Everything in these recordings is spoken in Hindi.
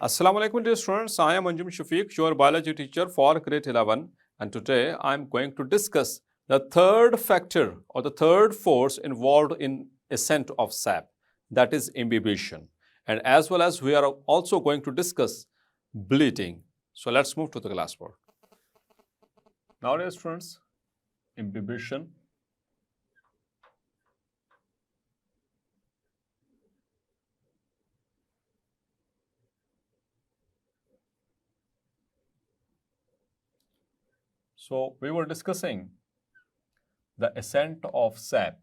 Assalamu alaikum dear students, I am Anjum Shafiq, your biology teacher for grade 11, and today I am going to discuss the third factor or the third force involved in ascent of sap, that is imbibition. And as well as we are also going to discuss bleeding. So let's move to the classwork. Now dear students, imbibition. So we were discussing the ascent of sap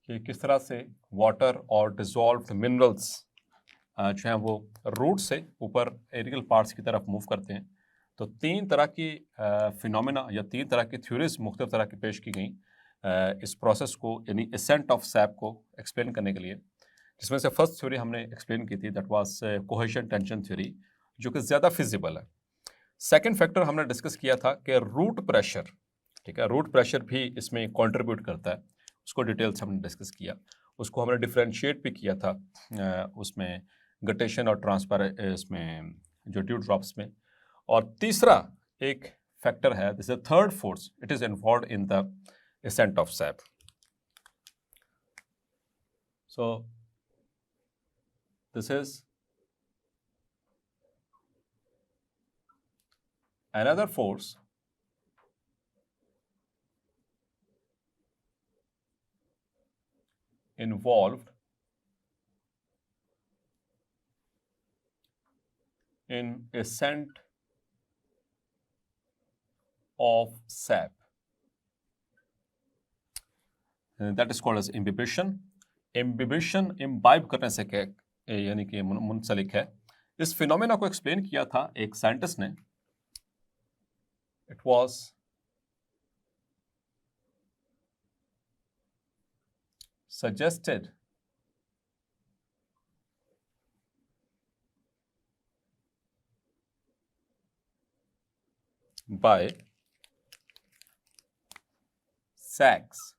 कि किस तरह से वाटर और डिजॉल्व्ड मिनरल्स जो हैं वो रूट से ऊपर एरियल पार्ट्स की तरफ मूव करते हैं। तो तीन तरह की फिनोमेना या तीन तरह की थ्योरीज मुख्तलिफ तरह की पेश की गई इस प्रोसेस को यानी एसेंट ऑफ सैप को एक्सप्लेन करने के लिए, जिसमें से फर्स्ट थ्योरी हमने एक्सप्लेन की थी that was cohesion tension theory, जो कि ज़्यादा फिजिबल है। सेकेंड फैक्टर हमने डिस्कस किया था कि रूट प्रेशर, ठीक है, रूट प्रेशर भी इसमें कॉन्ट्रीब्यूट करता है, उसको डिटेल्स हमने डिस्कस किया। उसको हमने डिफ्रेंशिएट भी किया था उसमें गटेशन और ट्रांसफर इसमें जो ड्यू ड्रॉप्स में। और तीसरा एक फैक्टर है, this is third force, it is involved in the ascent of sap. So this is another force involved in ascent of sap. That is called as imbibition. Imbibition imbibe करने से क्या यानी कि मुंसलिक है। इस फिनोमेना को एक्सप्लेन किया था एक साइंटिस्ट ने। It was suggested by Sachs,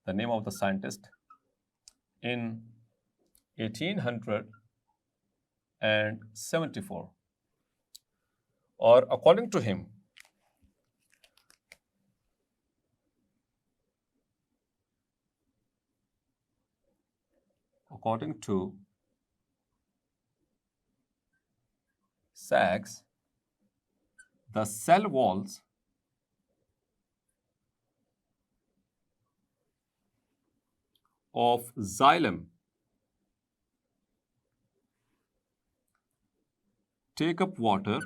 the name of the scientist, in 1874. Or according to him, according to Sachs, the cell walls of xylem take up water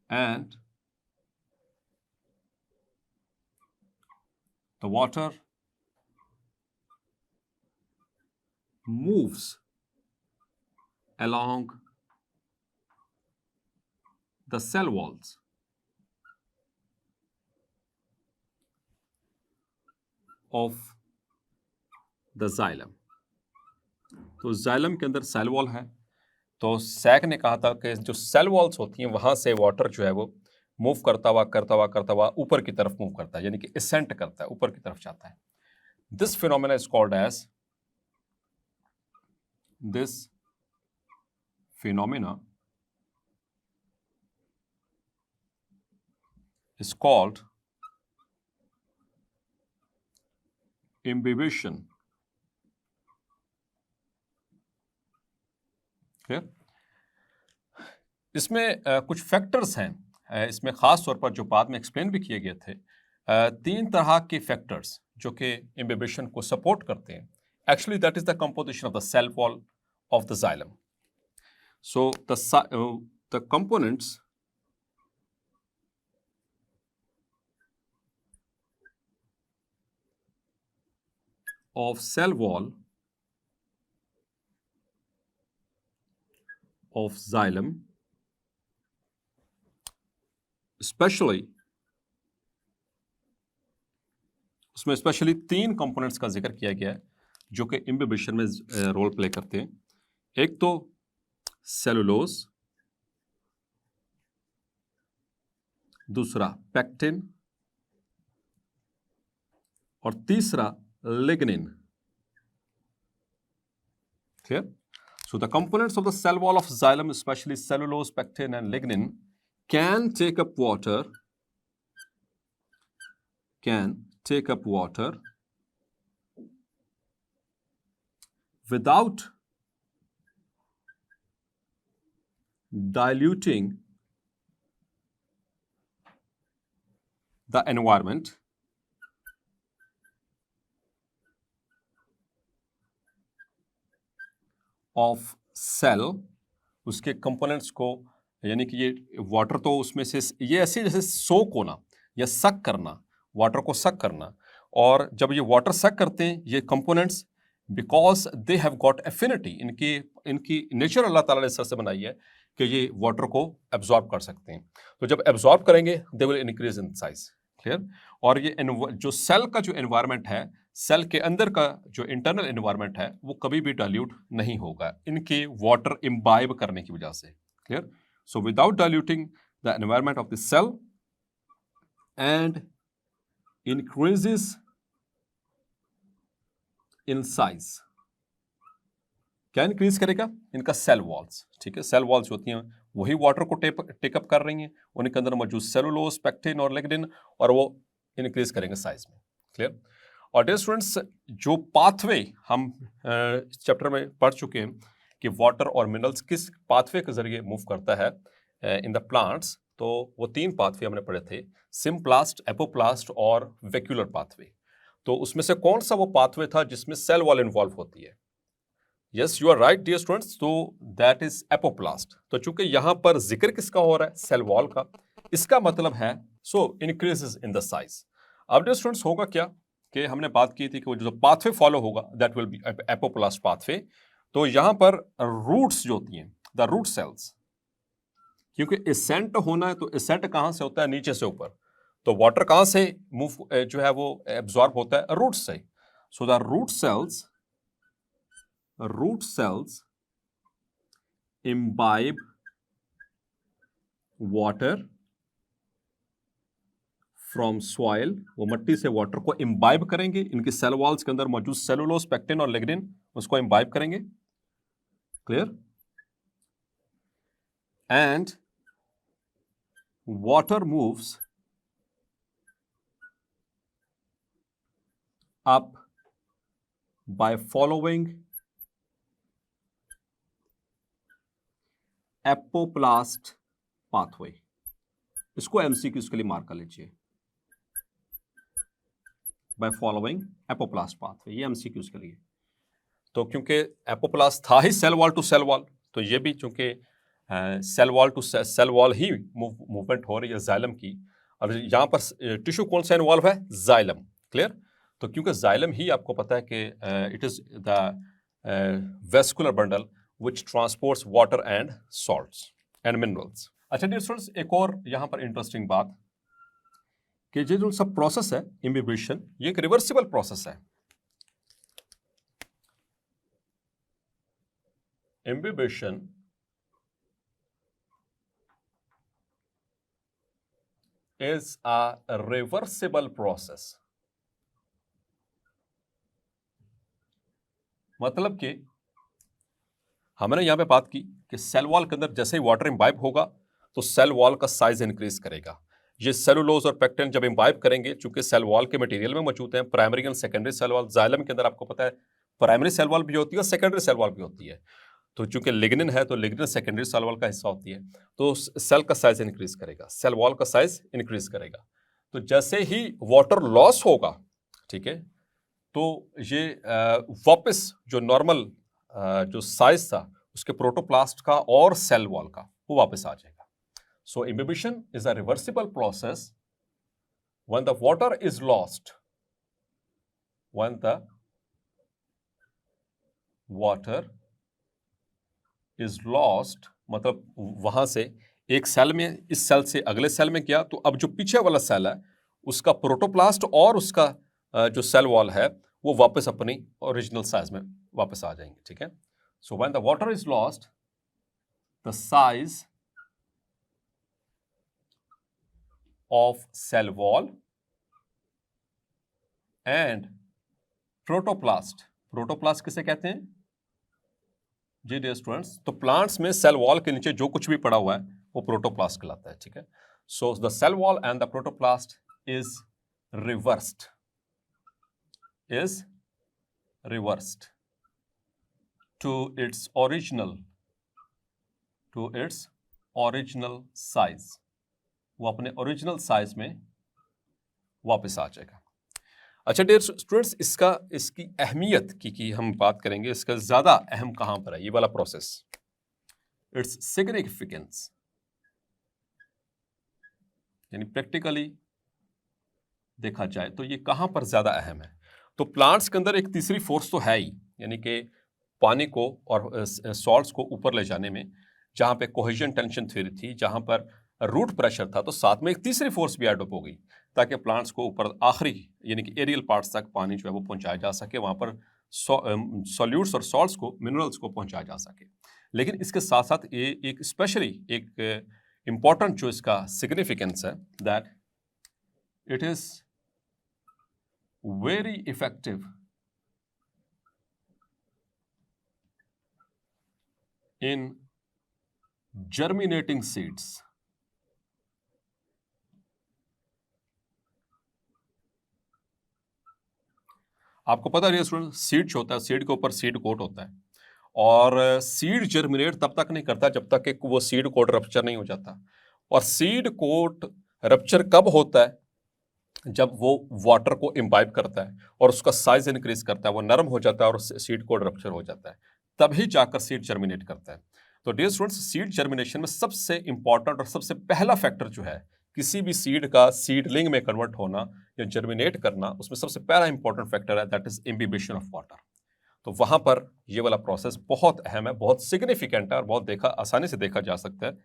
and the water moves along the cell walls of the xylem. तो xylem के अंदर सेल वॉल है, तो सैक ने कहा था कि जो सेल वॉल्स होती हैं वहां से वाटर जो है वो मूव करता हुआ ऊपर की तरफ मूव करता है, यानी कि एसेंट करता है, ऊपर की तरफ जाता है। This phenomena is called as this phenomena is called imbibition. Okay? इसमें कुछ फैक्टर्स हैं, इसमें ख़ास तौर पर जो बाद में एक्सप्लेन भी किए गए थे, तीन तरह के फैक्टर्स जो कि imbibition को सपोर्ट करते हैं। Actually that is the composition of the cell wall of the xylem. So the components of cell wall of xylem, especially उसमें स्पेशली तीन कंपोनेंट्स का जिक्र किया गया है जो कि imbibition में रोल प्ले करते हैं। एक तो सेलुलोज, दूसरा पेक्टिन और तीसरा lignin. Clear? So the components of the cell wall of xylem, especially cellulose, pectin, and lignin, can take up water without diluting the environment of cell। उसके कंपोनेंट्स को, यानी कि ये वाटर तो उसमें से, ये ऐसे जैसे सोक होना या सक करना, वाटर को सक करना, और जब ये वाटर सक करते हैं ये components, because they have got affinity, इनकी नेचर अल्लाह ताला ने इस तरह से बनाई है कि ये वाटर को एब्जॉर्ब कर सकते हैं। तो जब एब्जॉर्ब करेंगे they will increase in size. Clear? और ये जो सेल का जो एनवायरनमेंट है, सेल के अंदर का जो इंटरनल एनवायरनमेंट है, वो कभी भी डाइल्यूट नहीं होगा इनके वाटर इम्बाइब करने की वजह से। Clear? So without diluting the environment of the cell and increases in size. क्या इंक्रीज करेगा? इनका सेल वॉल्स। ठीक है, सेल वॉल्स होती हैं वही वाटर को टेकअप कर रही हैं, उनके अंदर मौजूद सेलुलोज, पेक्टिन और लिग्निन, और वो इंक्रीज करेंगे साइज में। क्लियर? और डियर स्टूडेंट्स, जो पाथवे हम चैप्टर में पढ़ चुके हैं कि वाटर और मिनरल्स किस पाथवे के जरिए मूव करता है इन द प्लांट्स, तो वो 3 पाथवे हमने पढ़े थे, सिम्प्लास्ट, एपोप्लास्ट और वेक्यूलर पाथवे। तो उसमें से कौन सा वो पाथवे था जिसमें सेल वॉल इन्वॉल्व होती है? Yes, you are right dear students, तो दैट इज एपोप्लास्ट। तो चूंकि यहां पर जिक्र किसका हो रहा है? सेल वॉल का। इसका मतलब है सो इंक्रीजेस इन द साइज। अब डियर स्टूडेंट्स होगा क्या कि हमने बात की थी कि वो जो पाथवे फॉलो होगा that will be apoplast pathway. तो यहां पर रूट्स जो होती हैं, द रूट सेल्स, क्योंकि एसेंट होना है तो एसेंट कहां से होता है? नीचे से ऊपर। तो वाटर कहां से मूव जो है वो एब्जॉर्ब होता है? रूट से। So the root cells imbibe water from soil, वो मट्टी से वाटर को इम्बाइब करेंगे, इनके सेल वॉल्स के अंदर मौजूद सेलुलोज, पेक्टिन और लिग्निन उसको इम्बाइब करेंगे। Clear? And water moves up by following apoplast pathway. इसको एमसीक्यूज के लिए मार्क कर लीजिए, बाय फॉलोइंग एपोप्लास्ट पाथवे, ये एमसीक्यूज के लिए। तो क्योंकि एपोप्लास्ट था ही cell wall to cell wall, तो ये भी चूंकि cell wall to cell wall ही मूवमेंट हो रही है जाइलम की, और यहाँ पर टिश्यू कौन सा इन्वॉल्व है? जाइलम। क्लियर? तो क्योंकि जाइलम ही आपको पता है कि it is the vascular bundle which transports water and salts and minerals. अच्छा डियर स्टूडेंट्स, एक और यहाँ पर इंटरेस्टिंग बात कि ये जो सब प्रोसेस है इम्बिबिशन, ये एक रिवर्सिबल प्रोसेस है। Imbibition is a reversible process। मतलब कि हमने यहां पे बात की कि सेल वॉल के अंदर जैसे ही वाटर इम्बाइब होगा तो सेल वॉल का साइज इंक्रीज करेगा। ये सेलुलोज और पेक्टिन जब इम्बाइब करेंगे, चूंकि सेल वॉल के मटेरियल में मौजूद हैं primary and secondary cell wall, xylem के अंदर आपको पता है प्राइमरी सेल वॉल भी होती है और सेकेंडरी सेल वॉल भी होती है। तो चूंकि लिग्निन है तो लिग्निन सेकेंडरी सेल वॉल का हिस्सा होती है, तो सेल का साइज इंक्रीज करेगा, सेल वॉल का साइज इंक्रीज करेगा। तो जैसे ही वाटर लॉस होगा, ठीक है, तो ये वापस जो नॉर्मल जो साइज था उसके प्रोटोप्लास्ट का और सेल वॉल का, वो वापस आ जाएगा। So imbibition is a reversible process when the water is lost, when the water is lost, मतलब वहां से एक सेल में, इस सेल से अगले सेल में गया, तो अब जो पीछे वाला सेल है उसका प्रोटोप्लास्ट और उसका जो सेल वॉल है वो वापस अपनी ओरिजिनल साइज में वापस आ जाएंगे। ठीक है, so when the water is lost, the size of cell wall and protoplast. Protoplast किसे कहते हैं जी डियर स्टूडेंट्स? तो प्लांट्स में सेल वॉल के नीचे जो कुछ भी पड़ा हुआ है वो प्रोटोप्लास्ट कहलाता है, ठीक है। So the cell wall and the protoplast is reversed, to its original size। वो अपने ओरिजिनल साइज में वापस आ जाएगा। अच्छा डियर स्टूडेंट्स, इसकी अहमियत की हम बात करेंगे, इसका ज्यादा अहम कहां पर है ये वाला प्रोसेस, इट्स सिग्निफिकेंस, यानी प्रैक्टिकली देखा जाए तो ये कहां पर ज्यादा अहम है। तो प्लांट्स के अंदर एक तीसरी फोर्स तो है ही, यानी कि पानी को और सॉल्ट्स को ऊपर ले जाने में, जहां पे कोहेजन टेंशन थ्योरी थी, जहां पर रूट प्रेशर था, तो साथ में एक तीसरी फोर्स भी ऐड अप हो गई ताकि प्लांट्स को ऊपर आखिरी यानी कि एरियल पार्ट्स तक पानी जो है वो पहुंचाया जा सके, वहां पर सॉल्यूट्स और सॉल्ट्स को, मिनरल्स को पहुंचाया जा सके। लेकिन इसके साथ साथ ये एक स्पेशली एक इंपॉर्टेंट जो इसका सिग्निफिकेंस है, that it is very effective in germinating seeds। आपको पता है स्टूडेंट, सीड जो होता है, सीड के ऊपर सीड कोट होता है, और सीड जर्मिनेट तब तक नहीं करता जब तक कि वो सीड कोट रप्चर नहीं हो जाता। और सीड कोट रप्चर कब होता है? जब वो वाटर को इम्बाइब करता है और उसका साइज इंक्रीज करता है, वो नरम हो जाता है और सीड कोट रप्चर हो जाता है, तभी जाकर सीड जर्मिनेट करता है। तो डियर स्टूडेंट्स, सीड जर्मिनेशन में सबसे इंपॉर्टेंट और सबसे पहला फैक्टर जो है किसी भी सीड का सीडलिंग में कन्वर्ट होना या जर्मिनेट करना, उसमें सबसे पहला इंपॉर्टेंट फैक्टर है, that is imbibition of water. तो वहां पर ये वाला प्रोसेस बहुत अहम है, बहुत सिग्निफिकेंट है और बहुत आसानी से देखा जा सकता है।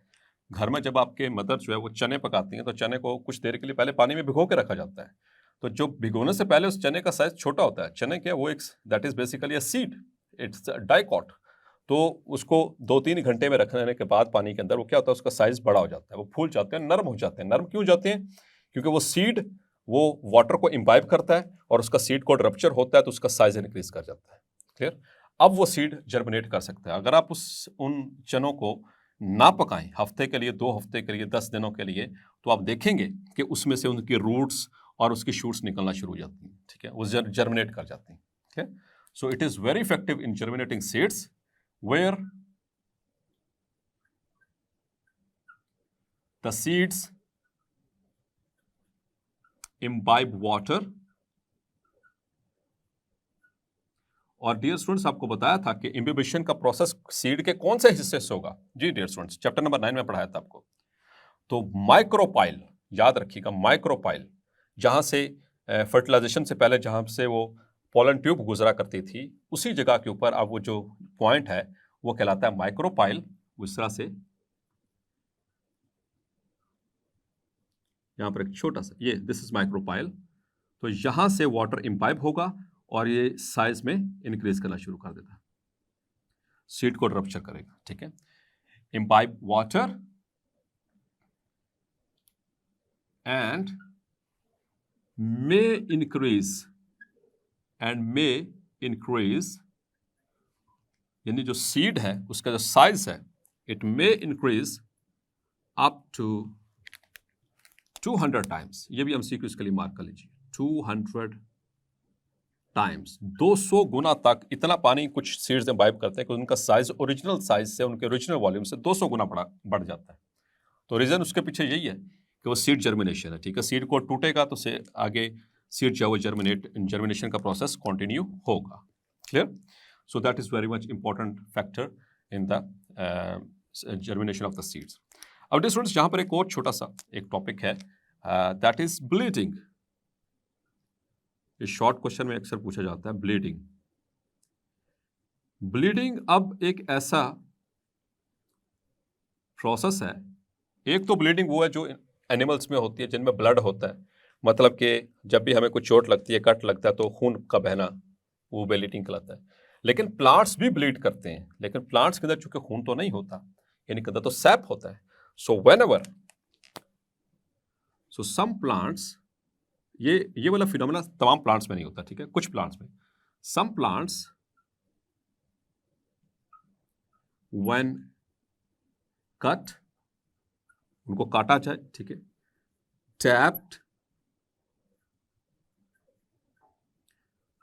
घर में जब आपके मदर जो है वो चने पकाती हैं तो चने को कुछ देर के लिए पहले पानी में भिगो के रखा जाता है। तो जो भिगोने से पहले उस चने का साइज छोटा होता है, चने क्या, वो एक that is basically a seed, it's dicot. तो उसको 2-3 घंटे में रखने के बाद पानी के अंदर वो क्या होता है, उसका साइज बड़ा हो जाता है, वो फूल जाते हैं, नरम हो जाते हैं। नरम क्यों जाते हैं? क्योंकि वो सीड वो वाटर को इम्बाइब करता है और उसका सीड कोड रप्चर होता है, तो उसका साइज इंक्रीज कर जाता है। क्लियर? अब वो सीड जर्मिनेट कर सकता है। अगर आप उन चनों को ना पकाएं हफ्ते के लिए, 2 हफ्ते के लिए, 10 दिनों के लिए, तो आप देखेंगे कि उसमें से उनकी रूट्स और उसकी शूट्स निकलना शुरू हो जाती हैं, ठीक है, वो जर्मिनेट कर जाती हैं। ठीक है, so it is very effective in germinating seeds where the seeds imbibe water। और डियर स्टूडेंट्स, आपको बताया था कि इम्बिबिशन का प्रोसेस सीड के कौन से हिस्से से होगा? जी डियर स्टूडेंट्स, चैप्टर नंबर 9 में पढ़ाया था आपको। तो माइक्रोपाइल, याद रखिएगा, माइक्रोपाइल, जहां से फर्टिलाइजेशन से पहले जहां से वो पोलन ट्यूब गुजरा करती थी, उसी जगह के ऊपर अब वो जो पॉइंट है वो कहलाता है माइक्रोपाइल। उस तरह से यहां पर एक छोटा सा ये दिस इज माइक्रोपाइल। तो यहां से वाटर इम्बाइब होगा और ये साइज में इंक्रीज करना शुरू कर देता है, सीड को रप्चर करेगा। ठीक है, imbibe water and may increase यानी जो सीड है उसका जो साइज है, it may increase up to 200 times. ये भी एमसीक्यू इसके लिए मार्क कर लीजिए, 200 टाइम्स, 200 गुना तक इतना पानी कुछ सीड्स इम्बाइब करते हैं कि उनका साइज ओरिजिनल साइज से, उनके ओरिजिनल वॉल्यूम से 200 गुना बढ़ जाता है। तो रीजन उसके पीछे यही है कि वो सीड जर्मिनेशन है। ठीक है, सीड को टूटेगा तो से आगे सीड जो है वो जर्मिनेशन का प्रोसेस कंटिन्यू होगा। Clear? So that is very much important factor in the germination of the seeds. अब डियर स्टूडेंट्स, यहां पर एक और छोटा सा एक टॉपिक है, दैट इज ब्लीडिंग। ये शॉर्ट क्वेश्चन में अक्सर पूछा जाता है, ब्लीडिंग। ब्लीडिंग अब एक ऐसा प्रोसेस है, एक तो ब्लीडिंग वो है जो एनिमल्स में होती है जिनमें ब्लड होता है, मतलब कि जब भी हमें कुछ चोट लगती है, कट लगता है, तो खून का बहना, वो ब्लीडिंग कहलाता है। लेकिन प्लांट्स भी ब्लीड करते हैं, लेकिन प्लांट्स के अंदर चूंकि खून तो नहीं होता, यानी के अंदर तो सैप होता है। सो व्हेनेवर, सो सम प्लांट्स ये वाला फिनोमेना तमाम प्लांट्स में नहीं होता, ठीक है, कुछ प्लांट्स में। सम प्लांट्स व्हेन कट, उनको काटा जाए, ठीक है, टैप्ड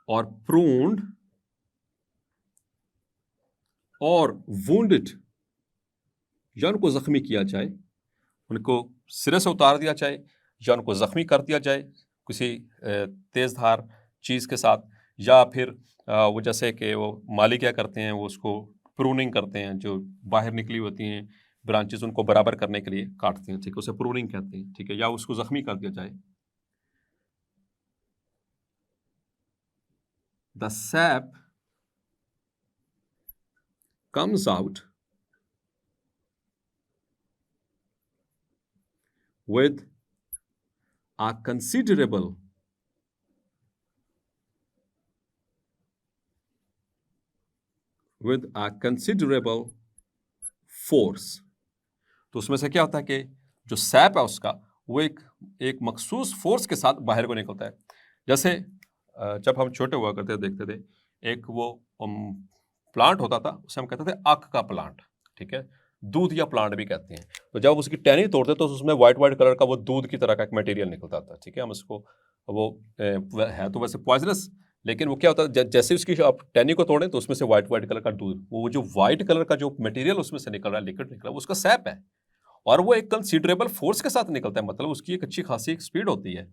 और प्रून्ड और वुंडेड, या उनको जख्मी किया जाए, उनको सिरे से उतार दिया जाए या उनको जख्मी कर दिया जाए किसी तेज़धार चीज़ के साथ, या फिर वो जैसे कि वो माली क्या करते हैं, वो उसको प्रूनिंग करते हैं, जो बाहर निकली होती हैं ब्रांचेस उनको बराबर करने के लिए काटते हैं, ठीक है, उसे प्रूनिंग कहते हैं, ठीक है, या उसको जख्मी कर दिया जाए। The SAP comes out with a considerable force। तो उसमें से क्या होता है कि जो सैप है उसका वो एक मखसूस फोर्स के साथ बाहर को निकलता है। जैसे जब हम छोटे हुआ करते देखते थे, एक वो प्लांट होता था, उसे हम कहते थे आक का प्लांट, ठीक है, दूध या प्लांट भी कहते हैं। तो जब उसकी टहनी तोड़ते तो उसमें व्हाइट कलर का वो दूध की तरह का एक मटेरियल निकलता था, ठीक है, हम उसको वो है तो वैसे पॉइजनस, लेकिन वो क्या होता है जैसे उसकी आप टहनी को तोड़ें तो उसमें से व्हाइट कलर का दूध, वो जो व्हाइट कलर का जो मटेरियल उसमें से निकल रहा है, लिक्विड निकल रहा है, उसका सैप है, और वो एक कंसीडरेबल फोर्स के साथ निकलता है, मतलब उसकी एक अच्छी खासी एक स्पीड होती है,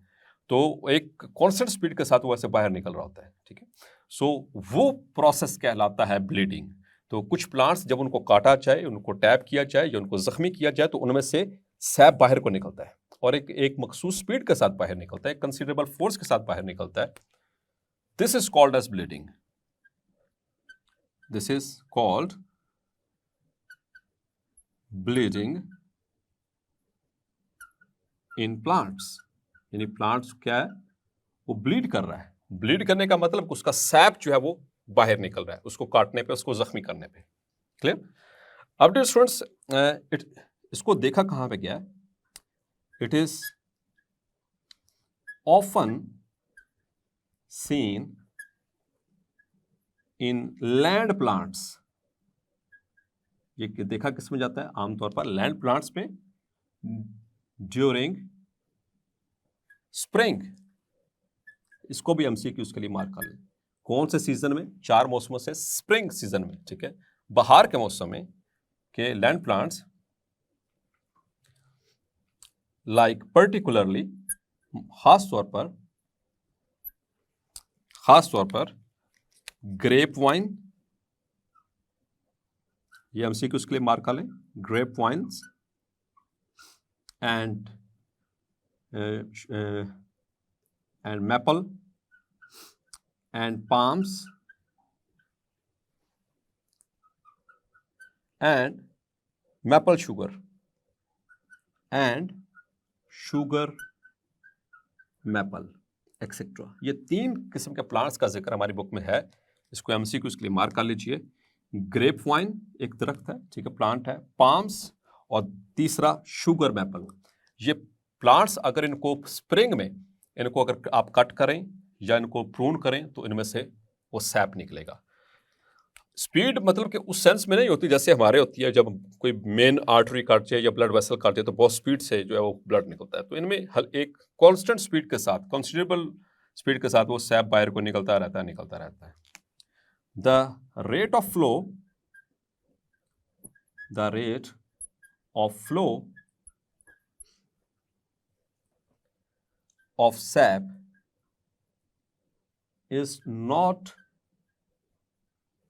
तो एक कांस्टेंट स्पीड के साथ वो ऐसे बाहर निकल रहा होता है, ठीक है। सो वो प्रोसेस कहलाता है ब्लीडिंग। तो कुछ प्लांट्स जब उनको काटा जाए, उनको टैप किया जाए या उनको जख्मी किया जाए तो उनमें से सैप बाहर को निकलता है और एक मखसूस स्पीड के साथ बाहर निकलता है, कंसीडरेबल फोर्स के साथ बाहर निकलता है। This is called as bleeding. This is called bleeding in plants. यानी प्लांट्स क्या है, वो ब्लीड कर रहा है। ब्लीड करने का मतलब उसका सैप जो है वो बाहर निकल रहा है, उसको काटने पे, उसको जख्मी करने पे। क्लियर? अब डियर स्टूडेंट्स, इसको देखा कहां पे गया है? It is often seen in land plants. ये देखा किस में जाता है? आमतौर पर लैंड प्लांट्स में ड्यूरिंग स्प्रिंग। इसको भी एमसीक्यू के लिए मार्क कर लें। कौन से सीजन में? 4 मौसमों से स्प्रिंग सीजन में, ठीक है, बाहर के मौसम में के लैंड प्लांट्स लाइक पर्टिकुलरली, खास तौर पर ग्रेप वाइन। ये एमसीक्यू के लिए मार्क कर लें। Grape vines and maple and palms and maple sugar and sugar maple etcetera. ये 3 किस्म के प्लांट्स का जिक्र हमारी बुक में है। इसको एमसीक्यू के लिए मार्क कर लीजिए। ग्रेप वाइन एक दरख्त है, ठीक है, प्लांट है, पाम्स और तीसरा शुगर मैपल। ये प्लांट्स अगर इनको स्प्रिंग में इनको अगर आप कट करें या इनको प्रून करें तो इनमें से वो सैप निकलेगा। स्पीड मतलब कि उस सेंस में नहीं होती जैसे हमारे होती है, जब कोई मेन आर्टरी काटते हैं या ब्लड वेसल काटते हैं तो बहुत स्पीड से जो है वो ब्लड निकलता है। तो इनमें एक कांस्टेंट स्पीड के साथ, कंसिडरेबल स्पीड के साथ वो सैप बाहर को निकलता रहता है। The rate of flow of sap is not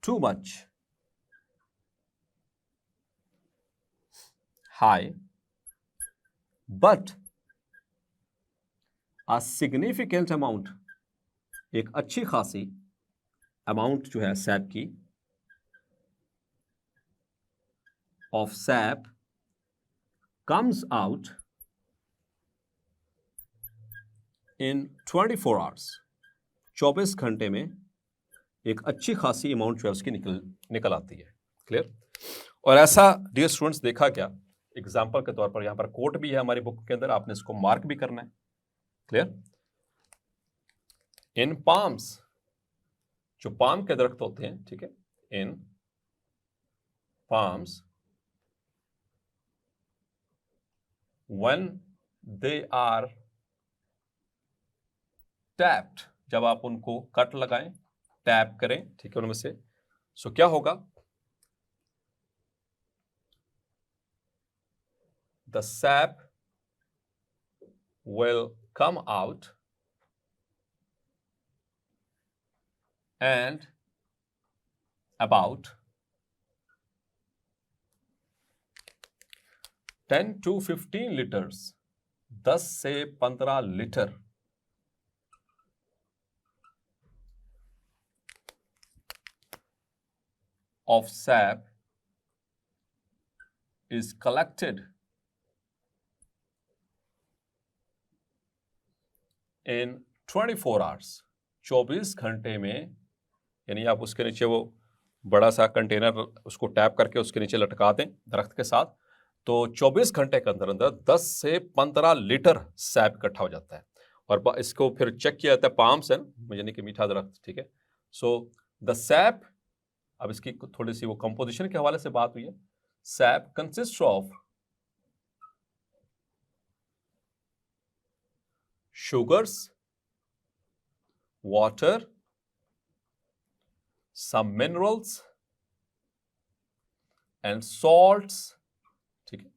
too much high, but a significant amount, एक अच्छी खासी अमाउंट जो है सैप की, of sap comes out in 24 hours। 24 घंटे में एक अच्छी खासी अमाउंट जो है उसकी निकल आती है। क्लियर? और ऐसा डियर स्टूडेंट्स देखा क्या? एग्जाम्पल के तौर पर यहाँ पर कोट भी है हमारी बुक के अंदर, आपने इसको मार्क भी करना है। क्लियर? इन पाम्स, जो पाम के दरख्त होते हैं, ठीक है, in palms when they are tapped, जब आप उनको कट लगाएं, टैप करें, ठीक है, उनमें से सो क्या होगा, the SAP will come out and about 10 to 15 liters, 10 से 15 litre of sap is collected in 24 hours, 24 घंटे में, यानी आप उसके नीचे वो बड़ा सा कंटेनर उसको टैप करके उसके नीचे लटका दें दरख्त के साथ, तो 24 घंटे के अंदर अंदर 10 से 15 लीटर सैप इकट्ठा हो जाता है। और इसको फिर चेक किया जाता है, पाम्स है यानी कि मीठा दरख्त, ठीक है। सो द सैप, अब इसकी थोड़ी सी वो कंपोजिशन के हवाले से बात हुई है। SAP consist of sugars, water, some minerals and salts, ठीक है,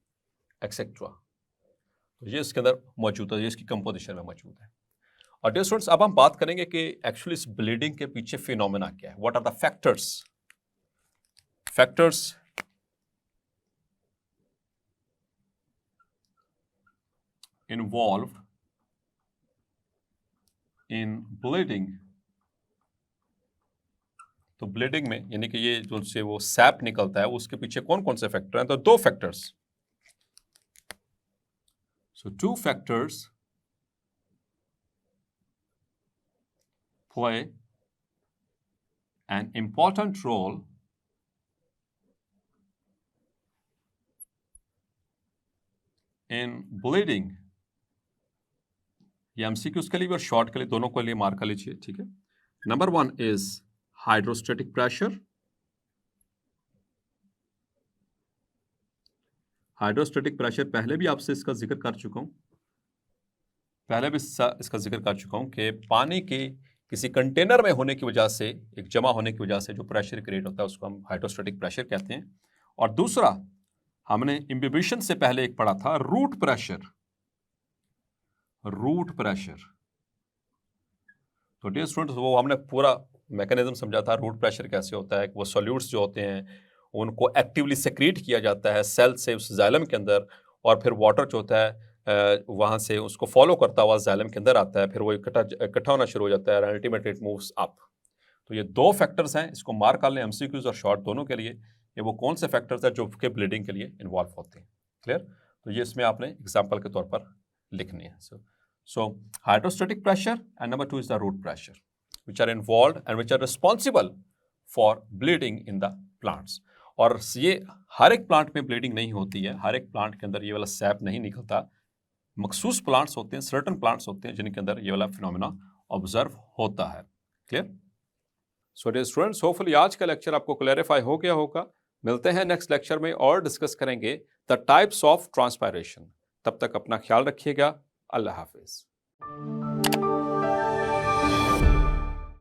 एक्सेट्रा। तो ये इसके अंदर मौजूद है, ये इसकी कंपोजिशन में मौजूद है। और डियर स्टूडेंट्स, अब हम बात करेंगे कि एक्चुअली इस ब्लीडिंग के पीछे फिनोमेना क्या है, what are the factors involved in bleeding. तो ब्लीडिंग में यानी कि ये जो से वो सैप निकलता है उसके पीछे कौन कौन से फैक्टर हैं, तो दो factors. So two factors play an important role in bleeding. ये एमसीक्यूज के लिए और शॉर्ट के लिए, दोनों के लिए मार्क कर लीजिए, ठीक है। Number 1 is hydrostatic pressure. Hydrostatic pressure पहले भी आपसे इसका जिक्र कर चुका हूं, इसका जिक्र कर चुका हूं कि पानी के किसी कंटेनर में होने की वजह से, एक जमा होने की वजह से जो प्रेशर क्रिएट होता है उसको हम हाइड्रोस्टैटिक प्रेशर कहते हैं। और दूसरा हमने इम्बिबिशन से पहले एक पढ़ा था रूट प्रेशर। तो डियर स्टूडेंट्स, वो हमने पूरा मैकेनिज्म समझा था, रूट प्रेशर कैसे होता है। वो सॉल्यूट्स जो होते हैं उनको एक्टिवली सेक्रीट किया जाता है सेल से उस जाइलम के अंदर, और फिर वाटर जो होता है वहाँ से उसको फॉलो करता हुआ जाइलम के अंदर आता है, फिर वो इकट्ठा होना शुरू हो जाता है, अल्टीमेटली इट मूव्स अप। तो ये दो फैक्टर्स हैं, इसको मार्क कर लें एमसीक्यूज और शॉर्ट दोनों के लिए। ये वो कौन से फैक्टर्स हैं जो कि ब्लीडिंग के लिए इन्वॉल्व होते हैं, क्लियर। तो ये इसमें आपने एग्जाम्पल के तौर पर लिखनी है। So hydrostatic pressure and number 2 is the root pressure, which are involved and which are responsible for bleeding in the plants. और ये हर एक प्लांट में ब्लीडिंग नहीं होती है, हर एक प्लांट के अंदर ये वाला सैप नहीं निकलता। मखसूस प्लांट्स होते हैं, सर्टन प्लांट्स होते हैं जिनके अंदर ये वाला फिनोमेना ऑब्जर्व होता है, clear. So dear students, hopefully आज का लेक्चर आपको क्लैरिफाई हो गया होगा। मिलते हैं नेक्स्ट लेक्चर में और डिस्कस करेंगे द टाइप्स ऑफ ट्रांसपायरेशन। तब तक अपना ख्याल रखिएगा। अल्लाह हाफिज।